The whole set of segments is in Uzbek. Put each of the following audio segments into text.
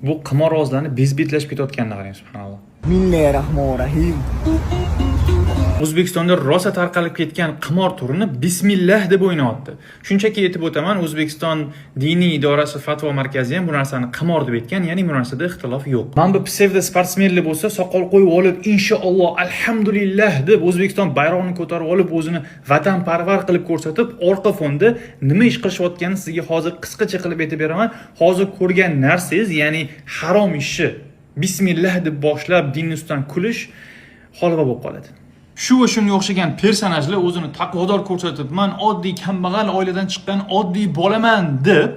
Bu qimorozlarni bezbetlashib ketayotganini qarang, subhanalloh. Bismillahirrahmanirrahim. O'zbekistonda rosa tarqalib ketgan qimor turini bismillah deb o'ynayapti. Shunchaki aytib o'taman, O'zbekiston diniy idorasi fatvo markazi ham bu narsani qimor deb aytgan, ya'ni bu narsada ixtilof yo'q. Mana bu psevdo sportsmenlar bo'lsa, soqol qo'yib olib, inshaalloh, alhamdulillah deb O'zbekiston bayrog'ini ko'tarib olib, o'zini vatanparvar qilib ko'rsatib, orqa fonda nima ish qilishayotganini sizga hozir qisqacha qilib aytib beraman. Hozir ko'rgan narsangiz, ya'ni harom ishni bismillah deb boshlab dinni ustidan kulish holva bo'lib qoladi. Shu va shunga o'xshagan personajlar o'zini taqvodor ko'rsatib, men oddiy kambag'al oiladan chiqqan oddiy bolaman deb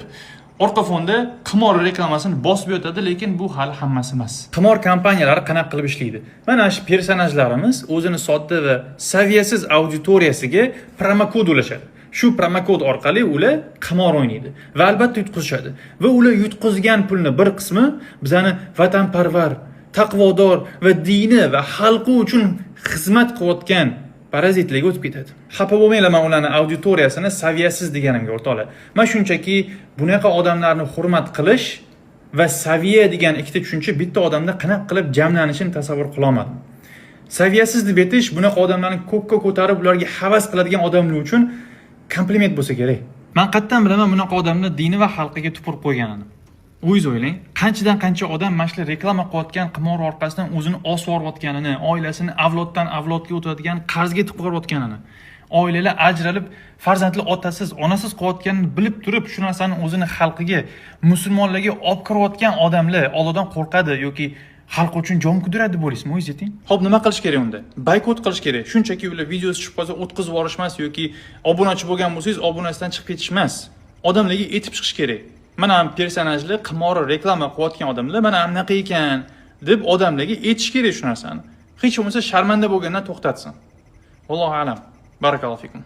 orqa fonda qimor reklamasini bosib yotadi, lekin bu hali hammasi emas. Qimor kompaniyalari qanaqa qilib ishlaydi? Mana shu personajlarimiz o'zini sodda va saviyasiz auditoriyasiga promokod ulashadi. Shu promokod orqali ular qimor o'ynaydi va albatta yutqizishadi. Va ular yutqizgan pulni bir qismi bizani vatanparvar, taqvodor va dini va xalqi uchun xizmat qilayotgan parazitlarga o'tib ketadi. Xafa bo'lmanglar, men ularning auditoriyasini saviyasiz deganimga o'rtoqlar. Men shunchaki bunaqa odamlarni hurmat qilish va saviya degan ikkita tushuncha bitta odamda qanaqa qilib jamlanishini tasavvur qila olmadim. Saviyasiz deb aytish bunaqa odamlarni ko'kka ko'tarib ularga havas qiladigan odamlar uchun kompliment bo'lsa kerak. Men qattan bilaman bunaqa odamni dini va xalqiga tupurib qo'yganini. O'zingiz o'ylang, qanchadan qancha odam mana shu reklama qilayotgan qimor orqasidan o'zini osvorayotganini, oilasini avloddan avlodga o'tadigan qarzga tiqib oilalar ajralib, farzandli otasiz, onasiz qolayotganini bilib turib, shu narsani o'zini xalqiga, musulmonlarga olib kirayotgan odamlar Allohdan qo'rqadi yoki xalq uchun jon kuydiradi bo'lisizmi, o'zingiz ayting. Xo'p, nima qilish kerak unda? Boykot qilish kerak. Shunchaki ular videosi chiqib qolsa o'tkazib yuborishmas yoki obunachi bo'lgan bo'lsangiz, obunasidan chiqib ketishmas. Odamlarga aytib chiqish kerak. Mana ham personajlar qimori reklama qilayotgan odamlar mana anaqa ekan deb odamlarga aytish kerak shu narsani. Hech bo'lmasa sharmanda bo'lgandan to'xtatsin. Allohu a'lam. Barakallohu fikum.